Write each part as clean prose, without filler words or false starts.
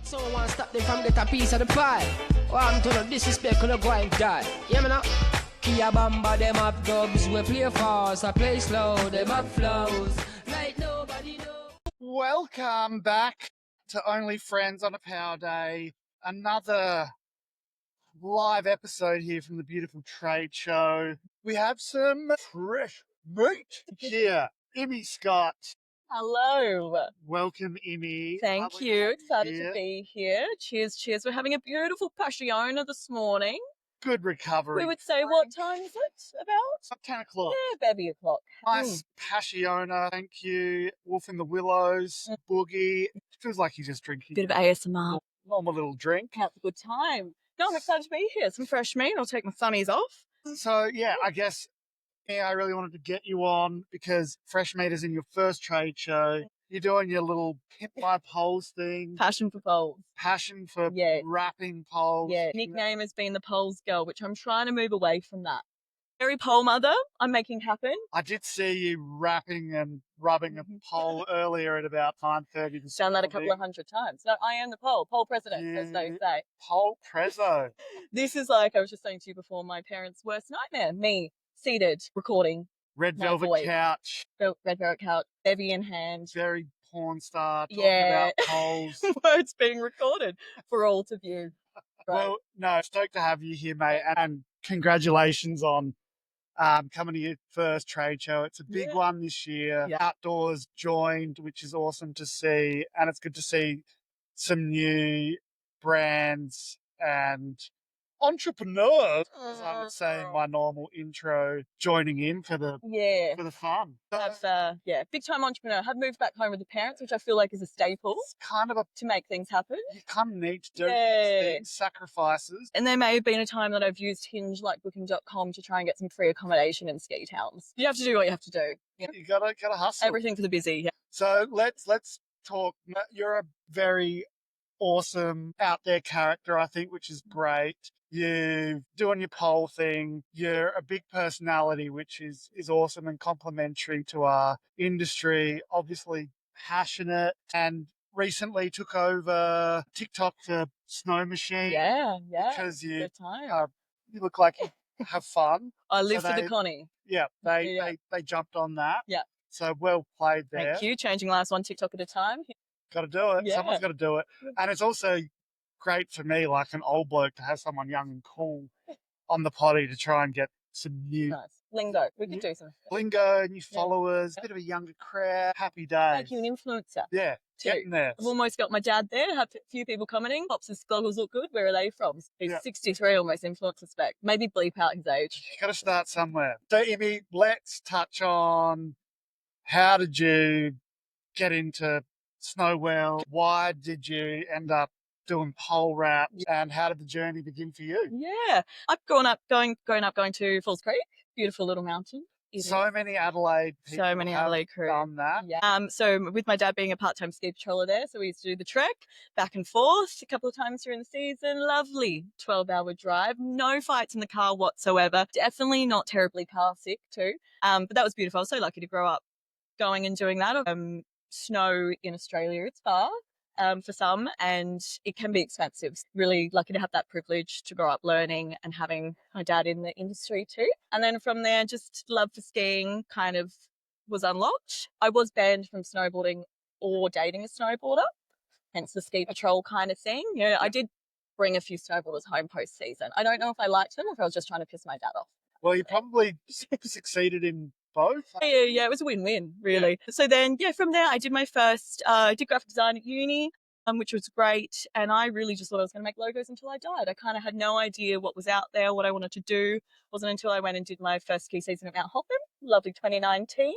Someone stop them from get a piece of the pie. Oh, I'm to no disrespect, no go and die. Yeah, me now. Kia Bamba, them up dubs, we play fast, I play slow, them up flows, like nobody knows. Welcome back to Only Friends on a Power Day. Another live episode here from the beautiful trade show. We have some fresh meat here. Imi Scott. Hello. Welcome, Imi. Thank Lovely you. to have Excited here. to be here. Cheers, cheers. We're having a beautiful Passiona this morning. Good recovery. We would say, what time is it about? It's like 10 o'clock. Yeah, baby o'clock. Nice Passiona. Thank you. Wolf in the Willows. Boogie. Feels like you're just drinking Bit of ASMR. normal little drink. Have a good time. No, I'm excited to be here. Some fresh meat. I'll take my sunnies off. So, yeah, I guess I really wanted to get you on because Fresh Meat is in your first trade show. You're doing your little Pimp My Poles thing. Passion for poles. Passion for Yeah. wrapping poles. Yeah. Nickname has been the poles girl, which I'm trying to move away from that. Very pole mother. I'm making happen. I did see you wrapping and rubbing a pole earlier at about 9:30 this Done that a morning. couple of hundred times. No, I am the pole president, as they say. Pole prezzo. This is like I was just saying to you before, my parents' worst nightmare. Me, seated, recording, Red My velvet voice. couch. red velvet couch, bevy in hand, Very porn star talking Yeah. about poles. words being recorded for all to view. Right. Well, no, stoked to have you here, mate. And congratulations on coming to your first trade show. It's a big Yeah. one this year. Yeah. Outdoors joined, which is awesome to see. And it's good to see some new brands and entrepreneurs, as I would say in my normal intro, joining in for the Yeah. fun. So Have, big time entrepreneur. Have moved back home with the parents, which I feel like is a staple it's kind of to make things happen. you kind of need to do Yeah. these things, sacrifices. And there may have been a time that I've used Hinge like booking.com to try and get some free accommodation in ski towns. You have to do what you have to do. You gotta hustle. Everything for the busy. Yeah. So let's talk. You're a very awesome out there character, I think, which is great. You're doing your pole thing. You're a big personality, which is awesome and complimentary to our industry. Obviously passionate, and recently took over TikTok for Snow Machine. Yeah. Because you Good time. you look like you have fun. I live so for they- the Connie. Yeah, they jumped on that. Yeah. So well played there. Thank you. Changing lives one TikTok at a time. Got to do it. Yeah. Someone's got to do it. And it's also great for me, like an old bloke, to have someone young and cool on the potty to try and get some new Nice. Lingo. We could do some. lingo, new followers, a bit of a younger crowd. Happy days. Make you an influencer Yeah, too. getting there. I've almost got my dad there. Have a few people commenting. Pops' goggles look good. Where are they from? He's Yeah. 63, almost influencer spec. Maybe bleep out his age. You got to start somewhere. So, Imi, let's touch on how did you get into Snowwell? Why did you end up doing pole wrap? And how did the journey begin for you? Yeah, I've grown up going to Falls Creek. Beautiful little mountain. So many Adelaide people So many have Adelaide crew. done that. Yeah. So with my dad being a part-time ski patroller there, so we used to do the trek back and forth a couple of times during the season. Lovely 12-hour drive. No fights in the car whatsoever. Definitely not terribly car sick too. But that was beautiful. I was so lucky to grow up going and doing that. Snow in Australia, it's far. For some, and it can be expensive. Really lucky to have that privilege to grow up learning and having my dad in the industry too. And then from there, just love for skiing kind of was unlocked. I was banned from snowboarding or dating a snowboarder, hence the ski patrol kind of thing. You know, I did bring a few snowboarders home post-season. I don't know if I liked them or if I was just trying to piss my dad off. Well, you probably succeeded in both. Yeah, it was a win-win, really. So then, from there, I did my first, I did graphic design at uni, which was great. And I really just thought I was going to make logos until I died. I kind of had no idea what was out there, what I wanted to do. It wasn't until I went and did my first ski season at Mount Hotham, lovely 2019,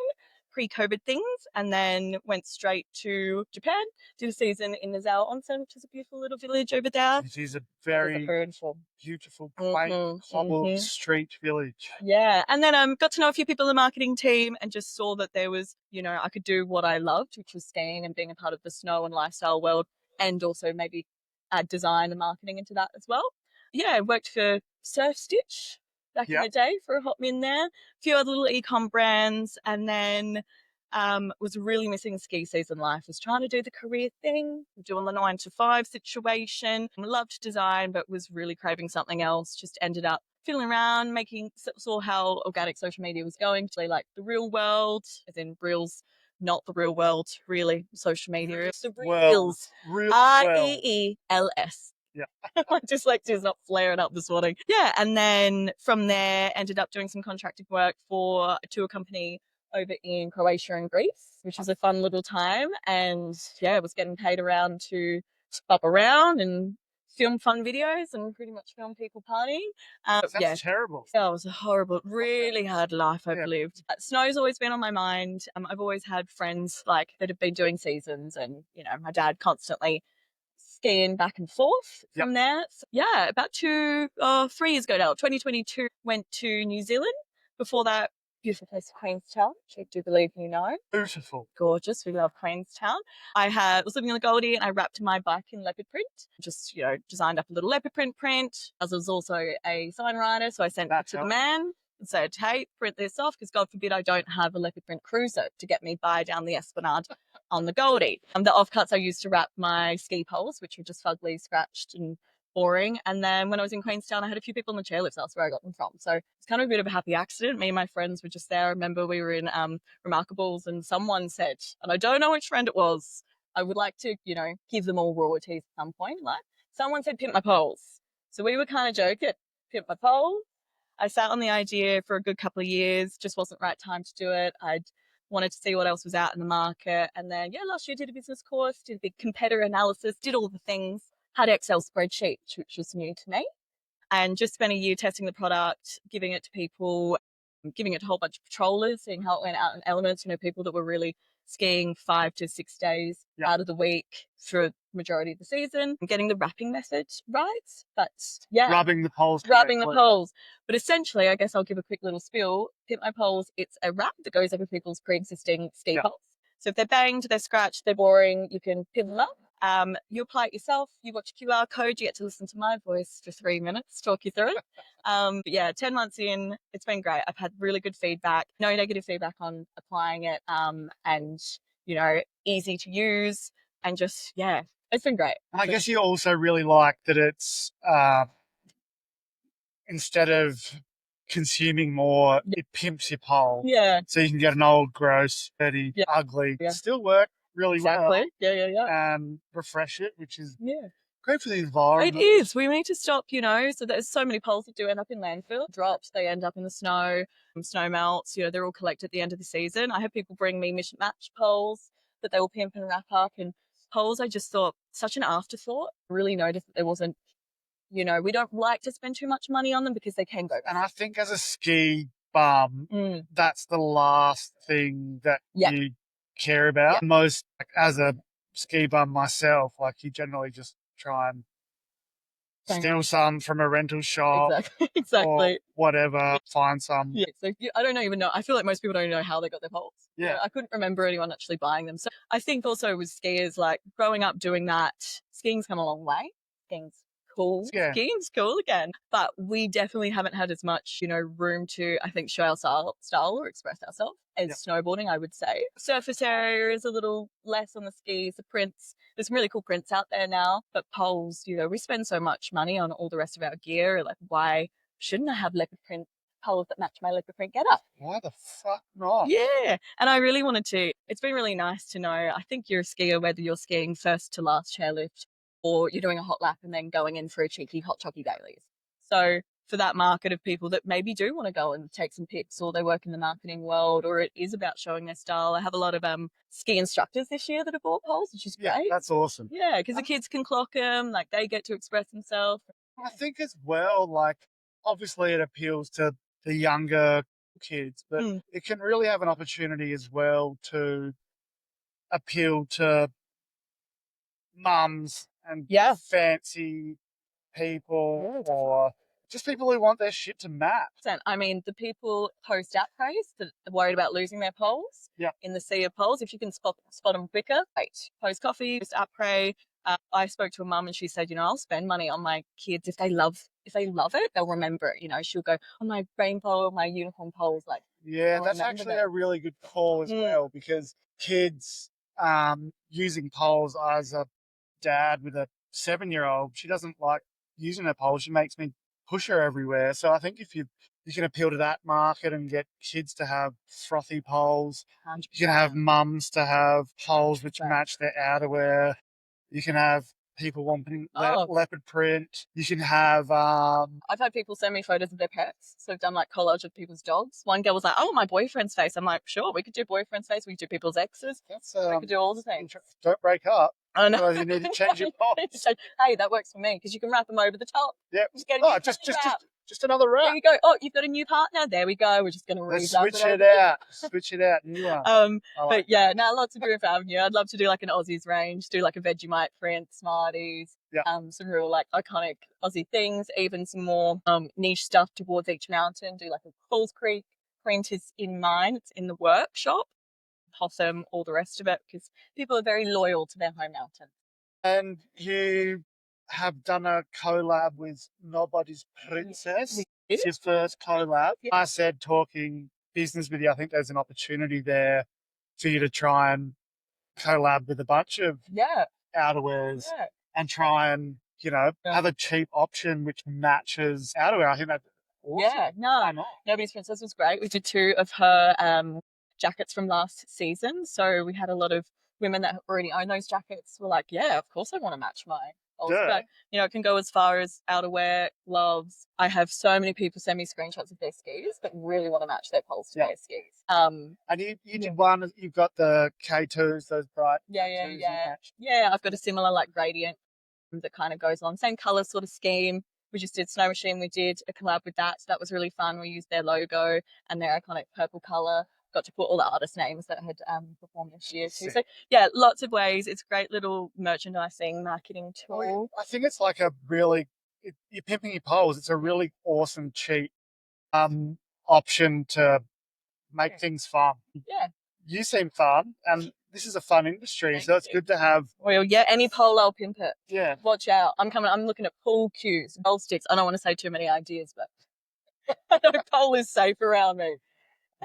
pre-COVID things, and then went straight to Japan, did a season in Nozawa Onsen, which is a beautiful little village over there. It is a very Beautiful. beautiful, quaint, cobbled street village. Yeah. And then got to know a few people in the marketing team and just saw that there was, I could do what I loved, which was skiing and being a part of the snow and lifestyle world, and also maybe add design and marketing into that as well. Yeah, I worked for Surf Stitch back in the day for a hot min there, a few other little e-com brands, and then Was really missing ski season life, was trying to do the career thing, doing the 9 to 5 situation, loved design, but was really craving something else. Just ended up fiddling around, saw how organic social media was going to like the real world, as in reels, not the real world, really, social media. It's the reels. Reels. Yeah. My dyslexia is not flaring up this morning. Yeah, and then from there, ended up doing some contracted work for a tour company over in Croatia and Greece, which was a fun little time. And yeah, was getting paid around to bop around and film fun videos and pretty much film people partying. That's terrible. Oh, it was a horrible, really hard life I've lived. Snow's always been on my mind. I've always had friends like that have been doing seasons, and you know, my dad constantly skiing back and forth from there. So, yeah, about 3 years ago now, 2022, went to New Zealand. Before that, beautiful place, Queenstown, which I do believe you know. Beautiful. Gorgeous. We love Queenstown. I was living on the Goldie and I wrapped my bike in leopard print. Just, you know, designed up a little leopard print. I was also a sign writer, so I sent it to the man and said, hey, print this off, because God forbid I don't have a leopard print cruiser to get me by down the Esplanade on the Goldie. The offcuts I used to wrap my ski poles, which were just fugly, scratched and boring. And then when I was in Queenstown, I had a few people in the chairlifts. That's where I got them from. So it's kind of a bit of a happy accident. Me and my friends were just there. I remember we were in Remarkables, and someone said, and I don't know which friend it was, I would like to, you know, give them all royalties at some point. Like, someone said, Pimp My Poles. So we were kind of joking, Pimp My Poles. I sat on the idea for a good couple of years, just wasn't the right time to do it. I'd wanted to see what else was out in the market. And then, last year did a business course, did a big competitor analysis, did all the things, had Excel spreadsheet, which was new to me, and just spent a year testing the product, giving it to people, giving it to a whole bunch of patrollers, seeing how it went out in elements, you know, people that were really skiing 5 to 6 days out of the week through the majority of the season, and getting the wrapping method right. But rubbing the poles. But essentially, I guess I'll give a quick little spiel. Pimp My Poles, it's a wrap that goes over people's pre-existing ski poles. So if they're banged, they're scratched, they're boring, you can pin them up. You apply it yourself, you watch a QR code, you get to listen to my voice for 3 minutes, talk you through it. 10 months in, it's been great. I've had really good feedback, no negative feedback on applying it, and, you know, easy to use, and just, it's been great. And I guess you also really like that it's, instead of consuming more, it pimps your pole. Yeah. So you can get an old, gross, dirty, ugly, still work really well. And refresh it, which is great for the environment. It is. We need to stop, you know, so there's so many poles that do end up in landfill, dropped, they end up in the snow, snow melts, you know, they're all collected at the end of the season. I have people bring me mission match poles that they will pimp and wrap up, and poles I just thought such an afterthought. Really noticed that there wasn't, you know, we don't like to spend too much money on them because they can go. And I think as a ski bum, that's the last thing that you care about. Most, like, as a ski bum myself, like, you generally just try and steal some from a rental shop. Exactly. Or whatever, find some. Yeah, so I don't even know. I feel like most people don't even know how they got their poles. Yeah. You know, I couldn't remember anyone actually buying them. So I think also with skiers, like, growing up doing that, skiing's come a long way. Skiing's cool. Yeah. Skiing's cool again. But we definitely haven't had as much, you know, room to, I think, show our style or express ourselves as snowboarding, I would say. Surface area is a little less on the skis. The prints, there's some really cool prints out there now. But poles, you know, we spend so much money on all the rest of our gear. Like, why shouldn't I have leopard print poles that match my leopard print getup? Why the fuck not? Yeah. And I really wanted to. It's been really nice to know. I think you're a skier, whether you're skiing first to last chairlift or you're doing a hot lap and then going in for a cheeky hot chocky dailies. So for that market of people that maybe do want to go and take some pics, or they work in the marketing world, or it is about showing their style. I have a lot of ski instructors this year that have bought poles, which is great. Yeah, that's awesome. Yeah, because the kids can clock them, like, they get to express themselves. I think as well, like, obviously it appeals to the younger kids, but it can really have an opportunity as well to appeal to mums and fancy people, or just people who want their shit to match. I mean, the people post après that are worried about losing their poles in the sea of poles, if you can spot them quicker, great. Post coffee, post après. I spoke to a mum and she said, you know, I'll spend money on my kids if they love it, they'll remember it. You know, she'll go, oh, my rainbow, my unicorn poles, like, Yeah, I that's remember actually that. a really good call as well, because kids using poles, as a dad with a 7-year-old, she doesn't like using her pole. She makes me push her everywhere. So I think if you can appeal to that market and get kids to have frothy poles, you can have 100%. mums to have poles which 100%. match their outerwear. You can have people wanting Oh. leopard print. You can have I've had people send me photos of their pets. So I've done like collage of people's dogs. One girl was like, "Oh, my boyfriend's face." I'm like, "Sure, we could do boyfriend's face. We could do people's exes. that's We could do all the things." don't break up. I know. Otherwise you need to change your poles. Hey, that works for me because you can wrap them over the top. Yep. Just get a Oh, new just wrap. just another wrap. There you go. Oh, you've got a new partner. There we go. We're just going to Let's rewrap switch it it over. out. Switch it out. New one. I But like yeah, now lots of different Avenue. I'd love to do like an Aussies range, do like a Vegemite print, Smarties, Yeah. some real like iconic Aussie things, even some more niche stuff towards each mountain. Do like a Falls Creek print is in mind. It's in the workshop. Possum, all the rest of it, because people are very loyal to their home mountain. And you have done a collab with Nobody's Princess. It's your first collab. Yeah. I said, talking business with you, I think there's an opportunity there for you to try and collab with a bunch of Yeah, outerwears yeah. and try and, Yeah. have a cheap option which matches outerwear. I think that's awesome. Yeah, no. Why not? Nobody's Princess was great. We did 2 of her jackets from last season. So we had a lot of women that already own those jackets were like, yeah, of course I want to match mine. Yeah. But, it can go as far as outerwear, gloves. I have so many people send me screenshots of their skis that really want to match their poles to their skis. And you did one, you've got the K2s, those bright Yeah, K2s you yeah. matched. Yeah, I've got a similar like gradient that kind of goes on. Same colour sort of scheme. We just did Snow Machine. We did a collab with that. So that was really fun. We used their logo and their iconic purple colour. Got to put all the artist names that had performed this year too. So yeah, lots of ways. It's a great little merchandising marketing tool. I think it's like you're pimping your poles. It's a really awesome, cheap option to make things fun. Yeah. You seem fun, and this is a fun industry, Thank so it's you. good to have. Well, yeah, any pole I'll pimp it. Yeah. Watch out. I'm looking at pool cues, gold sticks. I don't want to say too many ideas, but I know pole is safe around me.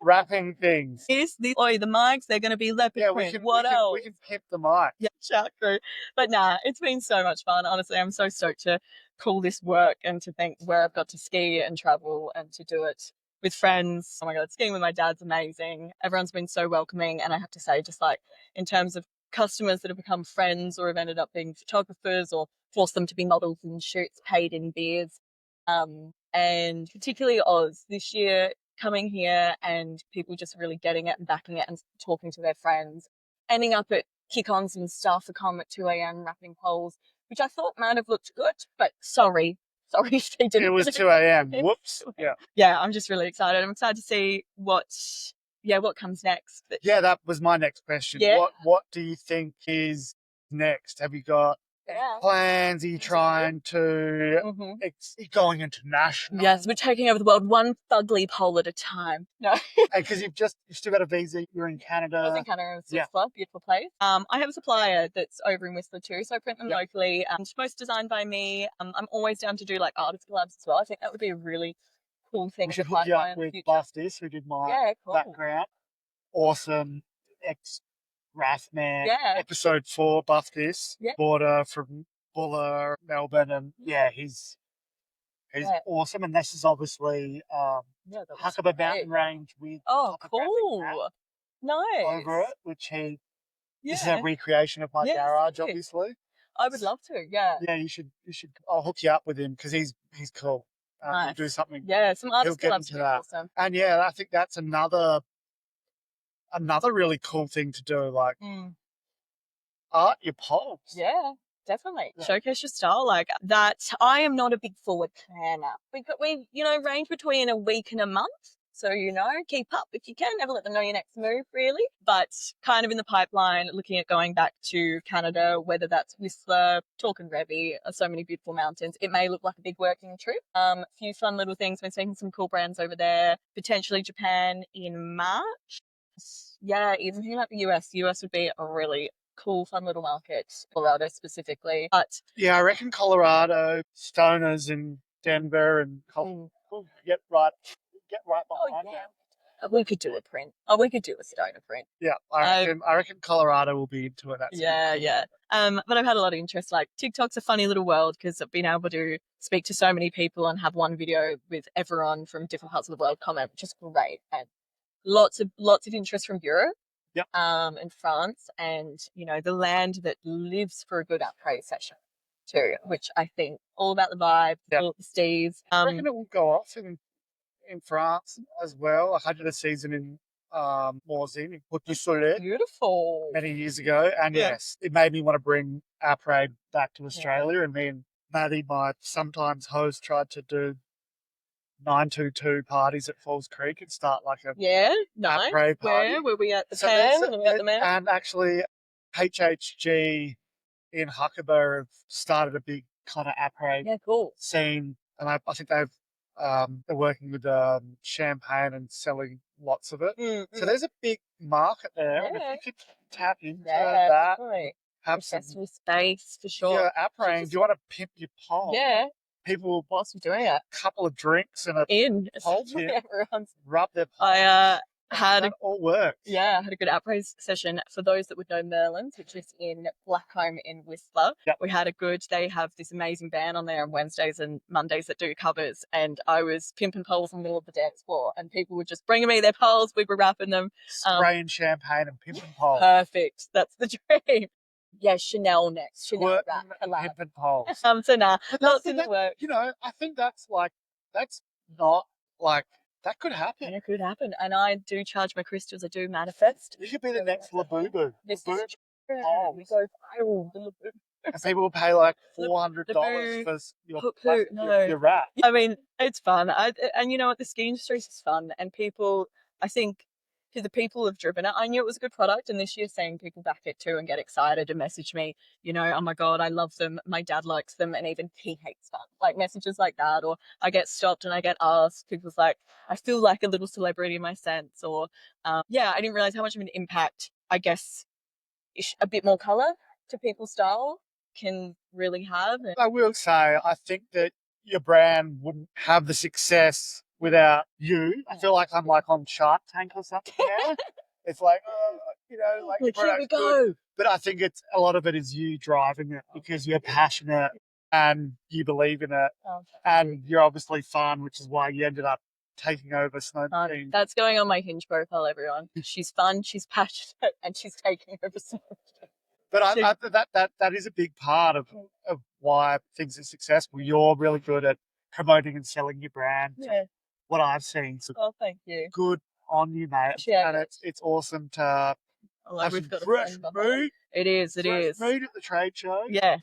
Wrapping things. The mics, they're going to be leopard print. What else? We can pimp the mic. Yeah, shout crew. But nah, it's been so much fun. Honestly, I'm so stoked to call this work and to think where I've got to ski and travel and to do it with friends. Oh my God, skiing with my dad's amazing. Everyone's been so welcoming. And I have to say, just like in terms of customers that have become friends or have ended up being photographers or forced them to be models in shoots, paid in beers. And particularly Oz this year, coming here and people just really getting it and backing it and talking to their friends, ending up at kick-ons and stuff for come at 2 a.m. wrapping poles, which I thought might have looked good, but sorry if they didn't. It was 2 a.m. Whoops. Yeah. Yeah, I'm just really excited. I'm excited to see what comes next. But Yeah, that was my next question. Yeah. What do you think is next? Have you got plans? Are you trying to going international? Yes, we're taking over the world one fugly pole at a time. No. Because you've still got a visa. You're in Canada. I was in Canada in Whistler, beautiful place. I have a supplier that's over in Whistler too, so I print them locally. Most designed by me. I'm always down to do like artist collabs as well. I think that would be a really cool thing. We should hook you up with Bustis, who did my background. Awesome ex-Rathman. Yeah. Episode 4, Buff This. Yeah. Bought her from Buller, Melbourne, and he's awesome. And this is obviously Huckabee Mountain Range with cool. Nice. over it, which this is a recreation of my garage, obviously. I would love to, yeah. Yeah, you should. I'll hook you up with him because he's cool. Nice. We'll do something. Yeah, some artists get collabs into that. Awesome. And I think that's another really cool thing to do, like art your poles. Yeah, definitely. Yeah. Showcase your style like that. I am not a big forward planner. We range between a week and a month. So, keep up if you can. Never let them know your next move, really. But kind of in the pipeline, looking at going back to Canada, whether that's Whistler, Talkin' Revy, so many beautiful mountains. It may look like a big working trip. A few fun little things. We're seeing some cool brands over there. Potentially Japan in March. Yeah, even here at the US. The US would be a really cool, fun little market. Colorado specifically. But yeah, I reckon Colorado, Stoners in Denver and get right behind that. We could do a print. Oh, we could do a stoner print. Yeah, I reckon Colorado will be into it. That's Yeah, yeah. But I've had a lot of interest. Like TikTok's a funny little world because I've been able to speak to so many people and have one video with everyone from different parts of the world comment, which is great. And lots of interest from Europe. Yep. And France, and the land that lives for a good après session too, which I think all about the vibe, all about the steves. I reckon it will go off in France as well. I did a season in Morzine in Côte du Soleil Beautiful. many years ago, and yes, it made me want to bring après back to Australia. And me and Maddie, my sometimes host, tried to do 922 parties at Falls Creek and start like a nice. après party. Where were we at the Pan? And we at the Man? And actually, HHG in Huckleberry have started a big kind of après scene, and I think they're working with champagne and selling lots of it. So there's a big market there, and if you could tap into that, have some space for sure. Yeah, après. Do you want to pimp your pole? Yeah. People whilst we're doing it, a couple of drinks and a pole tip, rub their pole. I had all works. Yeah, I had a good après session. For those that would know Merlin's, which is in Blackcomb in Whistler, we had a good. They have this amazing band on there on Wednesdays and Mondays that do covers, and I was pimping poles in the middle of the dance floor, and people were just bringing me their poles. We were wrapping them, spraying champagne and pimping poles. Perfect. That's the dream. Yeah, Chanel next. Chanel wrap, collab. Pimping poles. So lots in the work. I think that's not like. That could happen. And it could happen. And I do charge my crystals. I do manifest. You could be the next Labubu. This is true. We go viral. And people will pay like $400 for your wrap. I mean, it's fun. And you know what? The ski industry is fun. And people, I think, to the people who've driven it, I knew it was a good product. And this year, seeing people back it too and get excited and message me, oh my God, I love them. My dad likes them. And even he hates them. Like messages like that. Or I get stopped and I get asked. People's like, I feel like a little celebrity in my sense. Or, I didn't realize how much of an impact, I guess, a bit more color to people's style can really have. I will say, I think that your brand wouldn't have the success without you. I feel like I'm like on Shark Tank or something now. It's like, like here we go. Good. But I think a lot of it is you driving it because you're passionate and you believe in it, and you're obviously fun, which is why you ended up taking over snowboarding. That's going on my Hinge profile, everyone. She's fun, she's passionate, and she's taking over snowboarding. But that is a big part of why things are successful. You're really good at promoting and selling your brand. Yeah. What I've seen. So thank you. Good on you, mate. Yeah. And it's awesome to have we've got fresh meat. It is. Meat at the trade show. Yeah.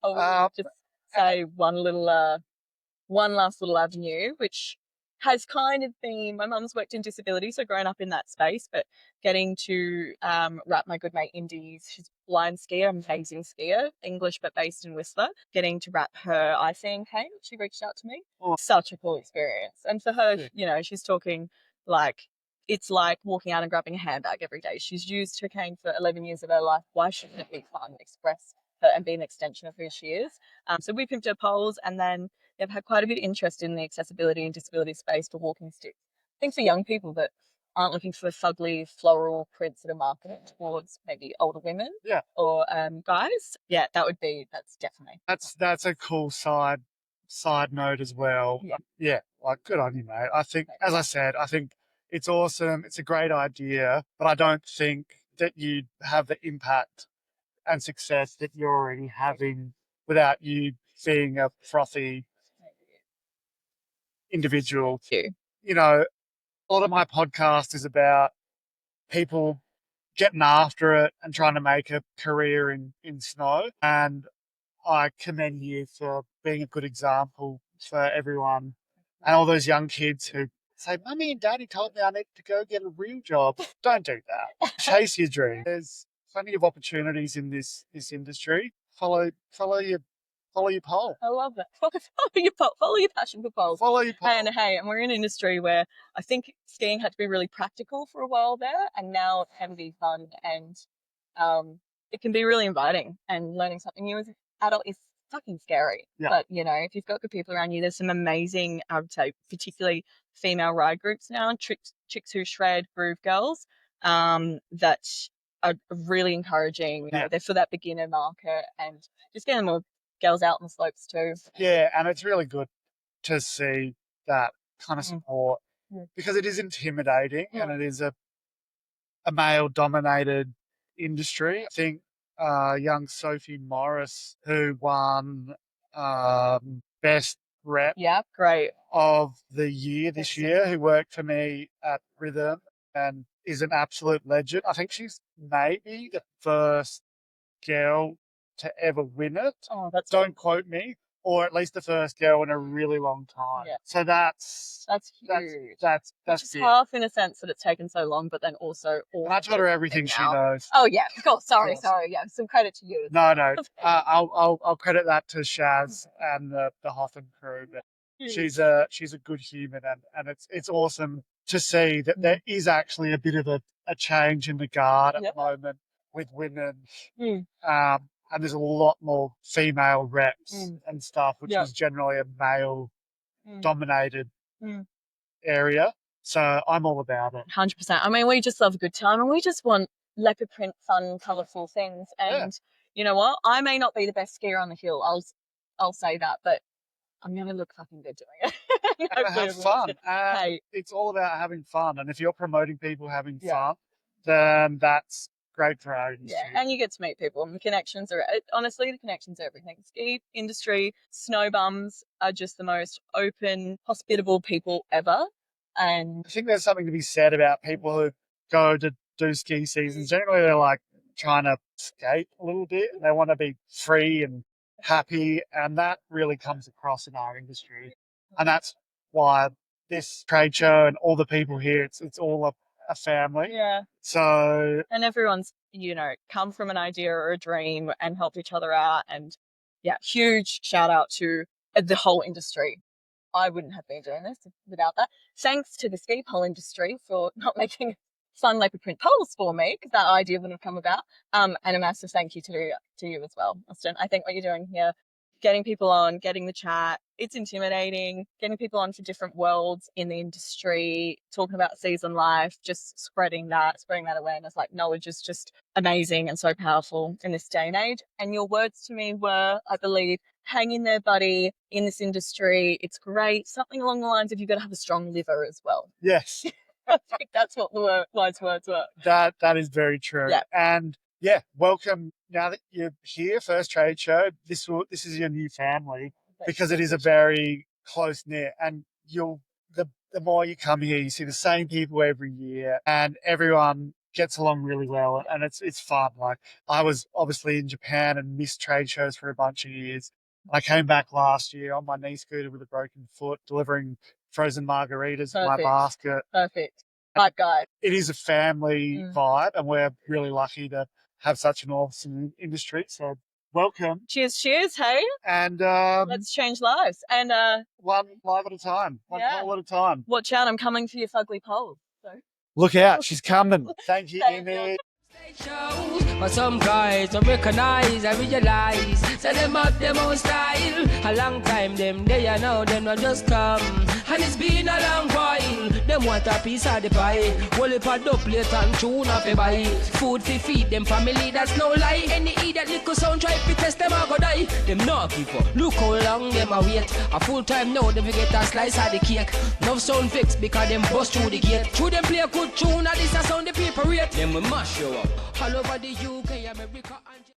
I'll just say one last little avenue, which has kind of been, my mum's worked in disability, so growing up in that space, but getting to wrap my good mate Indy's, she's a blind skier, amazing skier, English but based in Whistler, getting to wrap her eye-seeing cane. She reached out to me. Such a cool experience. And for her, she's talking like, it's like walking out and grabbing a handbag every day. She's used her cane for 11 years of her life. Why shouldn't it be fun, express her and be an extension of who she is? So we pimped her poles, and then they've had quite a bit of interest in the accessibility and disability space for walking sticks. I think for young people that aren't looking for fugly floral prints that are marketed towards maybe older women or guys, that's definitely. That's a cool side note as well. Yeah, like good on you, mate. I think, as I said, it's awesome. It's a great idea, but I don't think that you'd have the impact and success that you're already having without you being a frothy individual. A lot of my podcast is about people getting after it and trying to make a career in snow. And I commend you for being a good example for everyone and all those young kids who say, Mummy and Daddy told me I need to go get a real job. Don't do that. Chase your dream. There's plenty of opportunities in this industry. Follow your pole. I love that. Follow your passion for poles. Follow your pole. And we're in an industry where I think skiing had to be really practical for a while there, and now it can be fun, and it can be really inviting, and learning something new as an adult is fucking scary. Yeah. But, you know, if you've got good people around you, there's some amazing, I would say, particularly female ride groups now, Chicks Who Shred, Groove Girls, that are really encouraging. You know, Yeah. they're for that beginner market and just getting more girls out on the slopes too. Yeah, and it's really good to see that kind of Mm. support Mm. because it is intimidating and Mm. it is a male-dominated industry. I think young Sophie Morris, who won Best Rep Yeah, great. of the year this Excellent. year, who worked for me at Rhythm and is an absolute legend. I think she's maybe the first girl to ever win it. Oh, that's Don't quote me, or at least the first girl in a really long time. Yeah. So that's huge. that's Which is big. half in a sense that it's taken so long, but then also all. And I taught her everything she now. knows. Oh yeah, of course. Sorry. Yeah, some credit to you. No. I'll credit that to Shaz and the Hoffman crew. But she's a good human, and it's awesome to see that there is actually a bit of a change in the guard at the moment with women. And there's a lot more female reps and stuff, which is generally a male-dominated area. So I'm all about it. 100%. I mean, we just love a good time, and we just want leopard print, fun, colourful things. And you know what? I may not be the best skier on the hill. I'll say that, but I'm gonna look fucking good doing it. And have fun. Hey. It's all about having fun, and if you're promoting people having fun, then that's great for our industry. Yeah, and you get to meet people, and the connections are honestly everything. Ski industry, snow bums are just the most open, hospitable people ever. And I think there's something to be said about people who go to do ski seasons. Generally, they're like trying to skate a little bit, and they want to be free and happy, and that really comes across in our industry. And that's why this trade show and all the people here, it's all a family. yeah, So and everyone's, you know, come from an idea or a dream and help each other out. And yeah, huge shout out to the whole industry. I wouldn't have been doing this without that. Thanks to the ski pole industry for not making fun leopard print poles for me, because that idea wouldn't have come about. And a massive thank you to you as well, Austin. I think what you're doing here, getting people on, getting the chat, it's intimidating, getting people on for different worlds in the industry, talking about season life, just spreading that awareness. Like, knowledge is just amazing and so powerful in this day and age. And your words to me were, I believe, hang in there, buddy, in this industry. It's great. Something along the lines of you've got to have a strong liver as well. yes, I think that's what the wise words were. that is very true. Yeah. And welcome. Now that you're here, first trade show, this is your new family, because it is a very close knit, and the more you come here, you see the same people every year, and everyone gets along really well, and it's fun. Like, I was obviously in Japan and missed trade shows for a bunch of years. I came back last year on my knee scooter with a broken foot, delivering frozen margaritas in my basket. Perfect. Hype guy. It is a family vibe, and we're really lucky to have such an awesome industry. So welcome. Cheers, hey. And Let's change lives. And one live at a time, one pole at a time. watch out, I'm coming for your fugly poles. So. Look out, she's coming. Thank you, Imi. But some guys don't recognize, I realize. So them have them own style. A long time them they are now, them not just come. And it's been a long while. Them want a piece of the pie. Well, if I plate and tune up a buy. Food to feed them family, that's no lie. Any idiot little sound try to test them, I go die. Them not give up. Look how long them a wait. A full time now, them get a slice of the cake. No sound fix because them bust through the gate. Through them play a good tune, and this a sound the people rate. Them we mash you up. All over the UK, America, and